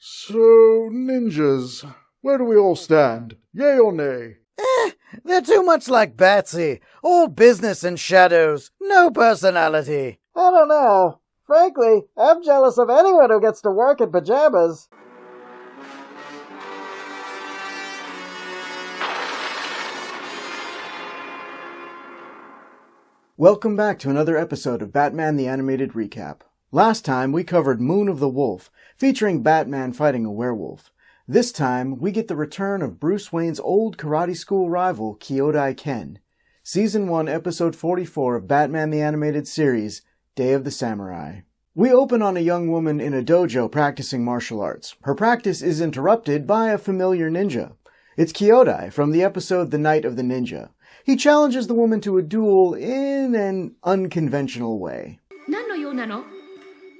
So, ninjas, where do we all stand? Yay or nay? They're too much like Batsy. All business and shadows. No personality. I don't know. Frankly, I'm jealous of anyone who gets to work in pajamas. Welcome back to another episode of Batman the Animated Recap. Last time we covered Moon of the Wolf, featuring Batman fighting a werewolf. This time we get the return of Bruce Wayne's old karate school rival, Kyodai Ken. Season 1, Episode 44 of Batman the Animated Series, Day of the Samurai. We open on a young woman in a dojo practicing martial arts. Her practice is interrupted by a familiar ninja. It's Kyodai from the episode The Night of the Ninja. He challenges the woman to a duel in an unconventional way. 何の用なの?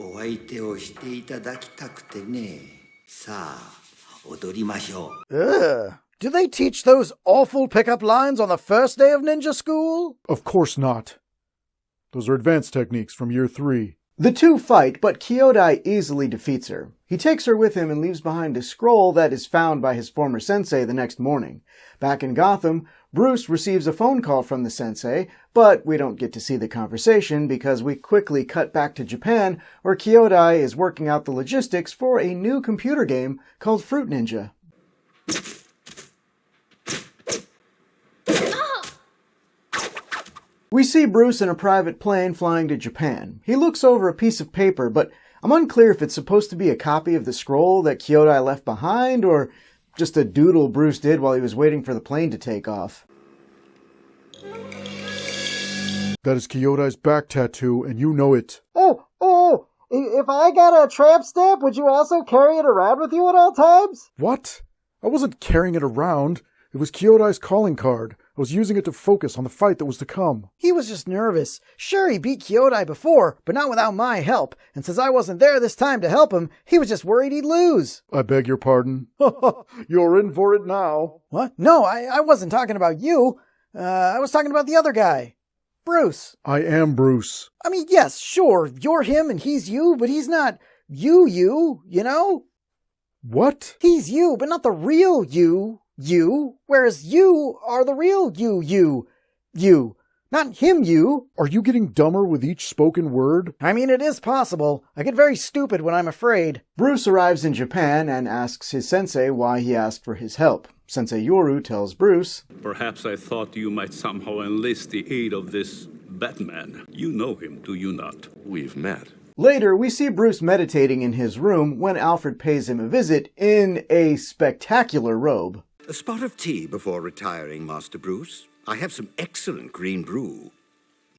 お相手をしていただきたくてね。さあ、踊りましょう。Ugh. Do they teach those awful pickup lines on the first day of ninja school? Of course not. Those are advanced techniques from year 3. The two fight, but Kyodai easily defeats her. He takes her with him and leaves behind a scroll that is found by his former sensei the next morning. Back in Gotham, Bruce receives a phone call from the sensei, but we don't get to see the conversation because we quickly cut back to Japan, where Kyodai is working out the logistics for a new computer game called Fruit Ninja. We see Bruce in a private plane flying to Japan. He looks over a piece of paper, but I'm unclear if it's supposed to be a copy of the scroll that Kyodai left behind, or just a doodle Bruce did while he was waiting for the plane to take off. That is Kyodai's back tattoo, and you know it. Oh, if I got a tramp stamp, would you also carry it around with you at all times? What? I wasn't carrying it around. It was Kyodai's calling card. I was using it to focus on the fight that was to come. He was just nervous. Sure, he beat Kyodai before, but not without my help. And since I wasn't there this time to help him, he was just worried he'd lose. I beg your pardon. You're in for it now. What? No, I wasn't talking about you. I was talking about the other guy. Bruce. I am Bruce. I mean, yes, sure, you're him and he's you, but he's not you know? What? He's you, but not the real you, whereas you are the real you. Not him, you. Are you getting dumber with each spoken word? I mean, it is possible. I get very stupid when I'm afraid. Bruce arrives in Japan and asks his sensei why he asked for his help. Sensei Yoru tells Bruce, "Perhaps I thought you might somehow enlist the aid of this Batman. You know him, do you not? We've met." Later, we see Bruce meditating in his room when Alfred pays him a visit in a spectacular robe. A spot of tea before retiring, Master Bruce. I have some excellent green brew.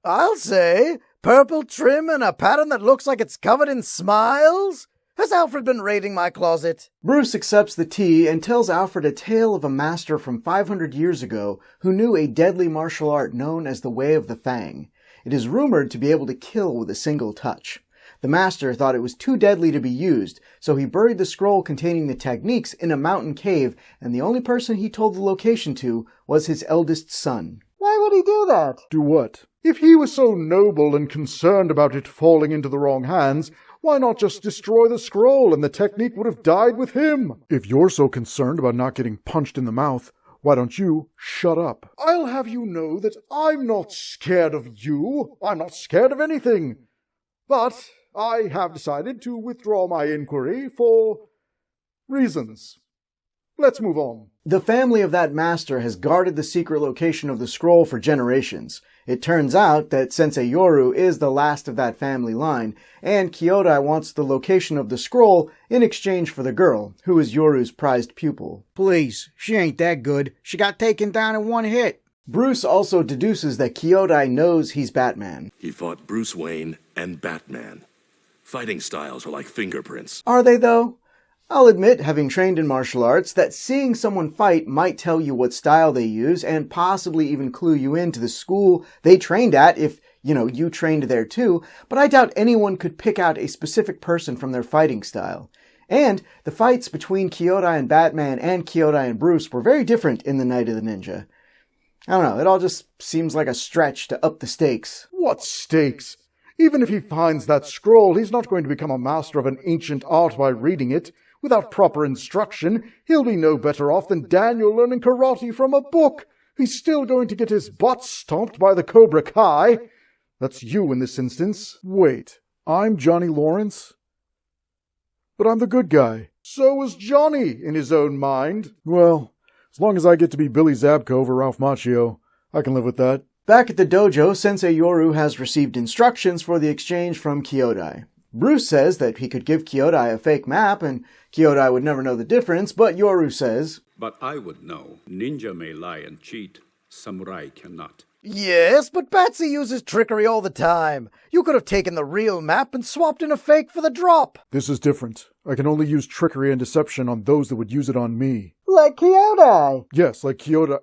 I'll say, purple trim and a pattern that looks like it's covered in smiles? Has Alfred been raiding my closet? Bruce accepts the tea and tells Alfred a tale of a master from 500 years ago who knew a deadly martial art known as the Way of the Fang. It is rumored to be able to kill with a single touch. The master thought it was too deadly to be used, so he buried the scroll containing the techniques in a mountain cave, and the only person he told the location to was his eldest son. Why would he do that? Do what? If he was so noble and concerned about it falling into the wrong hands, why not just destroy the scroll and the technique would have died with him? If you're so concerned about not getting punched in the mouth, why don't you shut up? I'll have you know that I'm not scared of you. I'm not scared of anything. But I have decided to withdraw my inquiry for reasons. Let's move on. The family of that master has guarded the secret location of the scroll for generations. It turns out that Sensei Yoru is the last of that family line, and Kyodai wants the location of the scroll in exchange for the girl, who is Yoru's prized pupil. Please, she ain't that good. She got taken down in one hit. Bruce also deduces that Kyodai knows he's Batman. He fought Bruce Wayne and Batman. Fighting styles are like fingerprints. Are they, though? I'll admit, having trained in martial arts, that seeing someone fight might tell you what style they use and possibly even clue you into the school they trained at if, you trained there too, but I doubt anyone could pick out a specific person from their fighting style. And the fights between Kyodai and Batman and Kyodai and Bruce were very different in The Night of the Ninja. I don't know, it all just seems like a stretch to up the stakes. What stakes? Even if he finds that scroll, he's not going to become a master of an ancient art by reading it. Without proper instruction, he'll be no better off than Daniel learning karate from a book. He's still going to get his butt stomped by the Cobra Kai. That's you in this instance. Wait, I'm Johnny Lawrence? But I'm the good guy. So was Johnny, in his own mind. Well, as long as I get to be Billy Zabka over Ralph Macchio, I can live with that. Back at the dojo, Sensei Yoru has received instructions for the exchange from Kyodai. Bruce says that he could give Kyodai a fake map, and Kyodai would never know the difference, but Yoru says, But I would know. Ninja may lie and cheat. Samurai cannot. Yes, but Batsy uses trickery all the time. You could have taken the real map and swapped in a fake for the drop. This is different. I can only use trickery and deception on those that would use it on me. Like Kyodai. Yes, like Kyodai.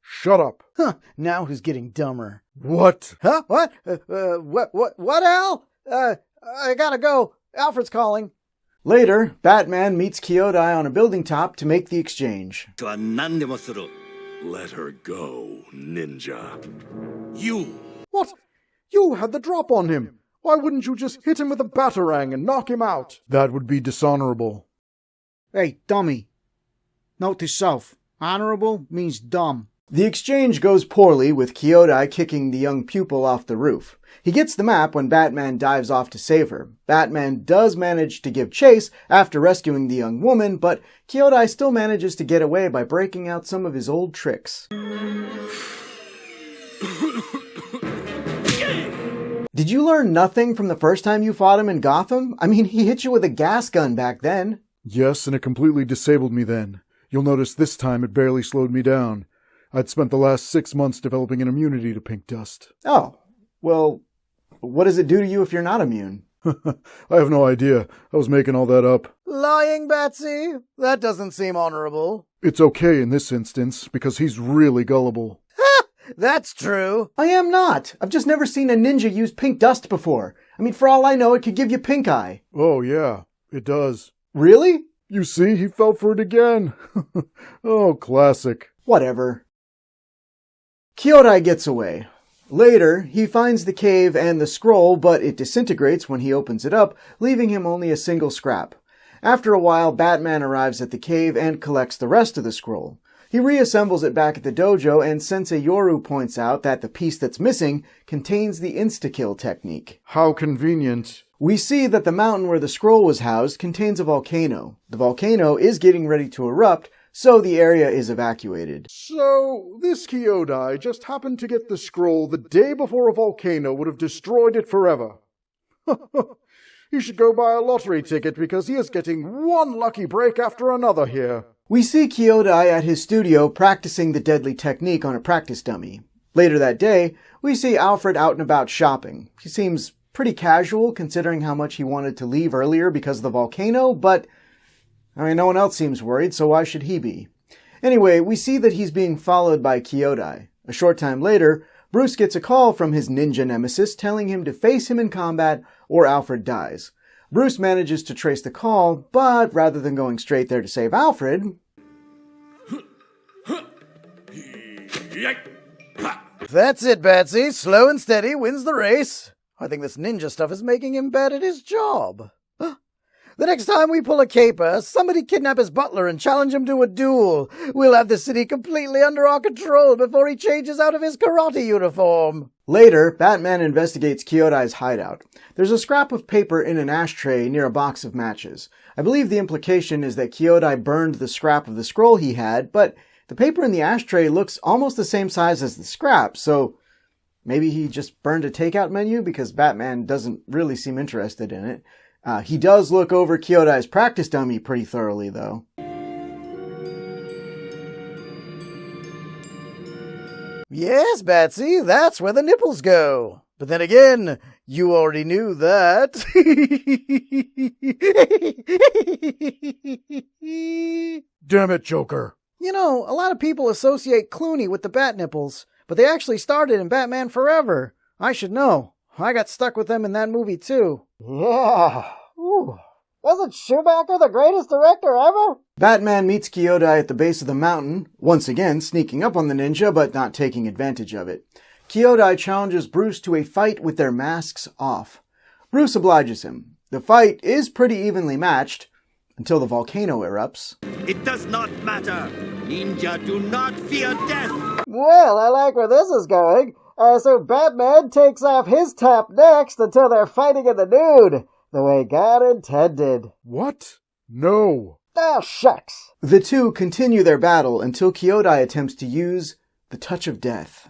Shut up. Huh, now who's getting dumber? What? Huh? What? What, Al? I gotta go. Alfred's calling. Later, Batman meets Kyodai on a building top to make the exchange. とは何でもする Let her go, ninja. You What? You had the drop on him. Why wouldn't you just hit him with a batarang and knock him out? That would be dishonorable. Hey, dummy. Note to self. Honorable means dumb. The exchange goes poorly, with Kyodai kicking the young pupil off the roof. He gets the map when Batman dives off to save her. Batman does manage to give chase after rescuing the young woman, but Kyodai still manages to get away by breaking out some of his old tricks. Did you learn nothing from the first time you fought him in Gotham? I mean, he hit you with a gas gun back then. Yes, and it completely disabled me then. You'll notice this time it barely slowed me down. I'd spent the last 6 months developing an immunity to pink dust. Oh, well, what does it do to you if you're not immune? I have no idea. I was making all that up. Lying, Batsy? That doesn't seem honorable. It's okay in this instance, because he's really gullible. That's true. I am not. I've just never seen a ninja use pink dust before. I mean, for all I know, it could give you pink eye. Oh, yeah, it does. Really? You see, he fell for it again. Oh, classic. Whatever. Kyodai gets away. Later, he finds the cave and the scroll, but it disintegrates when he opens it up, leaving him only a single scrap. After a while, Batman arrives at the cave and collects the rest of the scroll. He reassembles it back at the dojo, and Sensei Yoru points out that the piece that's missing contains the insta-kill technique. How convenient. We see that the mountain where the scroll was housed contains a volcano. The volcano is getting ready to erupt, so the area is evacuated. So, this Kyodai just happened to get the scroll the day before a volcano would have destroyed it forever. He should go buy a lottery ticket because he is getting one lucky break after another here. We see Kyodai at his studio practicing the deadly technique on a practice dummy. Later that day, we see Alfred out and about shopping. He seems pretty casual considering how much he wanted to leave earlier because of the volcano, but no one else seems worried, so why should he be? Anyway, we see that he's being followed by Kyodai. A short time later, Bruce gets a call from his ninja nemesis telling him to face him in combat or Alfred dies. Bruce manages to trace the call, but rather than going straight there to save Alfred... That's it, Batsy. Slow and steady wins the race. I think this ninja stuff is making him bad at his job. The next time we pull a caper, somebody kidnap his butler and challenge him to a duel. We'll have the city completely under our control before he changes out of his karate uniform. Later, Batman investigates Kyodai's hideout. There's a scrap of paper in an ashtray near a box of matches. I believe the implication is that Kyodai burned the scrap of the scroll he had, but the paper in the ashtray looks almost the same size as the scrap, so maybe he just burned a takeout menu because Batman doesn't really seem interested in it. He does look over Kyodai's practice dummy pretty thoroughly, though. Yes, Batsy, that's where the nipples go. But then again, you already knew that. Damn it, Joker. You know, a lot of people associate Clooney with the bat nipples, but they actually started in Batman Forever. I should know. I got stuck with them in that movie, too. Yeah. Ooh. Wasn't Schumacher the greatest director ever? Batman meets Kyodai at the base of the mountain, once again sneaking up on the ninja but not taking advantage of it. Kyodai challenges Bruce to a fight with their masks off. Bruce obliges him. The fight is pretty evenly matched. until the volcano erupts. It does not matter. Ninja do not fear death. Well, I like where this is going. So Batman takes off his top next until they're fighting in the nude, the way God intended. What? No. Ah, shucks. The two continue their battle until Kyodai attempts to use the touch of death.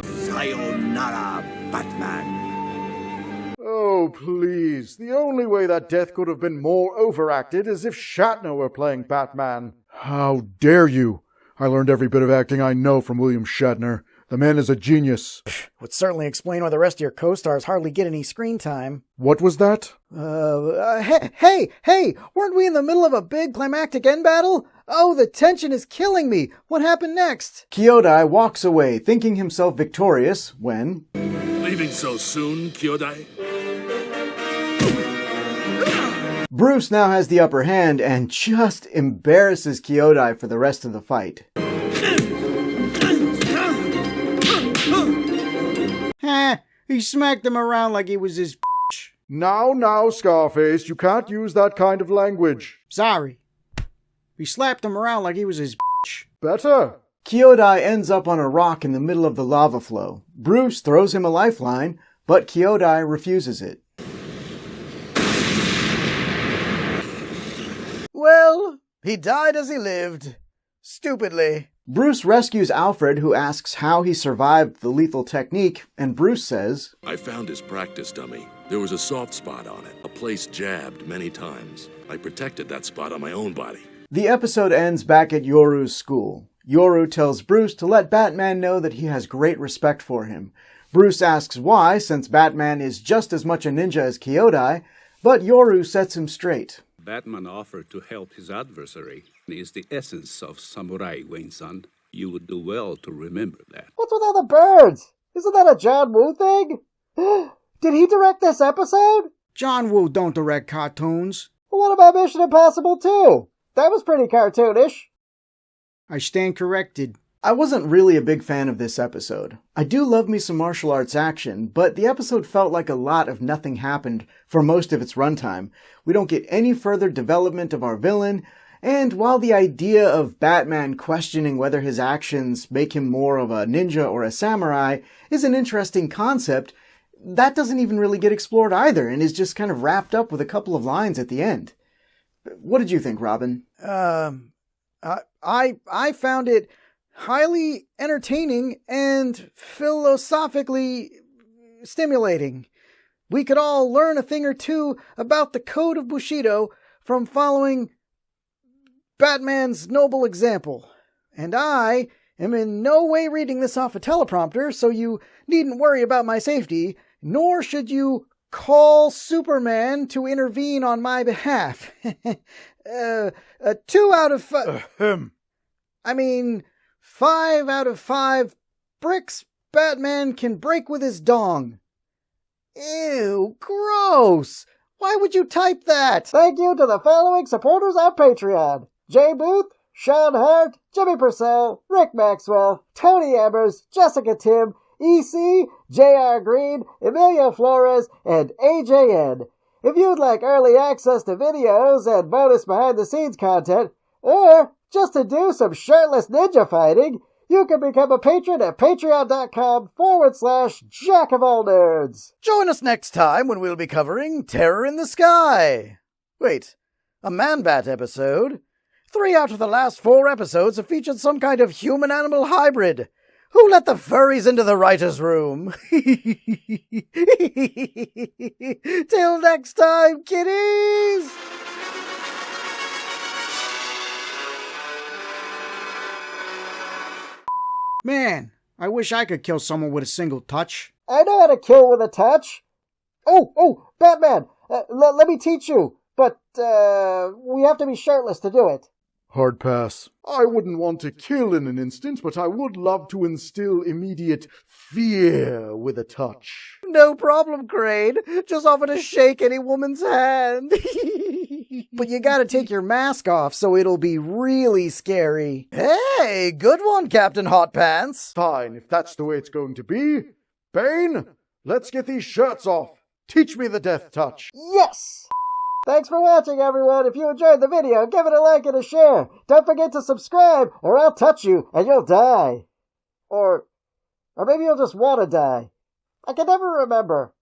Sayonara, Batman. Oh, please. The only way that death could have been more overacted is if Shatner were playing Batman. How dare you? I learned every bit of acting I know from William Shatner. The man is a genius. Would certainly explain why the rest of your co-stars hardly get any screen time. What was that? Hey, weren't we in the middle of a big climactic end battle? Oh, the tension is killing me. What happened next? Kyodai walks away, thinking himself victorious, when... Leaving so soon, Kyodai? Bruce now has the upper hand and just embarrasses Kyodai for the rest of the fight. He smacked him around like he was his Now, Scarface, you can't use that kind of language. Sorry. He slapped him around like he was his Better. Kyodai ends up on a rock in the middle of the lava flow. Bruce throws him a lifeline, but Kyodai refuses it. Well, he died as he lived. Stupidly. Bruce rescues Alfred, who asks how he survived the lethal technique, and Bruce says, I found his practice dummy. There was a soft spot on it, a place jabbed many times. I protected that spot on my own body. The episode ends back at Yoru's school. Yoru tells Bruce to let Batman know that he has great respect for him. Bruce asks why, since Batman is just as much a ninja as Kyodai, but Yoru sets him straight. Batman offered to help his adversary. It is the essence of samurai, Wayne-san. You would do well to remember that. What's with all the birds? Isn't that a John Woo thing? Did he direct this episode? John Woo don't direct cartoons. Well, what about Mission Impossible 2? That was pretty cartoonish. I stand corrected. I wasn't really a big fan of this episode. I do love me some martial arts action, but the episode felt like a lot of nothing happened for most of its runtime. We don't get any further development of our villain, and while the idea of Batman questioning whether his actions make him more of a ninja or a samurai is an interesting concept, that doesn't even really get explored either, and is just kind of wrapped up with a couple of lines at the end. What did you think, Robin? I found it highly entertaining and philosophically stimulating. We could all learn a thing or two about the code of Bushido from following Batman's noble example. And I am in no way reading this off a teleprompter, so you needn't worry about my safety, nor should you call Superman to intervene on my behalf. 2 out of 5... 5 out of 5 bricks Batman can break with his dong. Ew, gross! Why would you type that? Thank you to the following supporters on Patreon. Jay Booth, Sean Hart, Jimmy Purcell, Rick Maxwell, Tony Embers, Jessica Tim, EC, J.R. Green, Emilio Flores, and AJN. If you'd like early access to videos and bonus behind-the-scenes content, or just to do some shirtless ninja fighting, you can become a patron at patreon.com/jackofallnerds. Join us next time when we'll be covering Terror in the Sky. Wait, a Man-Bat episode? 3 out of the last 4 episodes have featured some kind of human-animal hybrid. Who let the furries into the writer's room? Till next time, kiddies! Man, I wish I could kill someone with a single touch. I know how to kill with a touch. Oh, Batman, let me teach you, but we have to be shirtless to do it. Hard pass. I wouldn't want to kill in an instant, but I would love to instill immediate fear with a touch. No problem, Crane. Just offer to shake any woman's hand. But you gotta take your mask off so it'll be really scary. Hey, good one, Captain Hot Pants. Fine, if that's the way it's going to be. Bane, let's get these shirts off. Teach me the death touch. Yes! Thanks for watching, everyone. If you enjoyed the video, give it a like and a share. Don't forget to subscribe, or I'll touch you and you'll die. Or maybe you'll just want to die. I can never remember.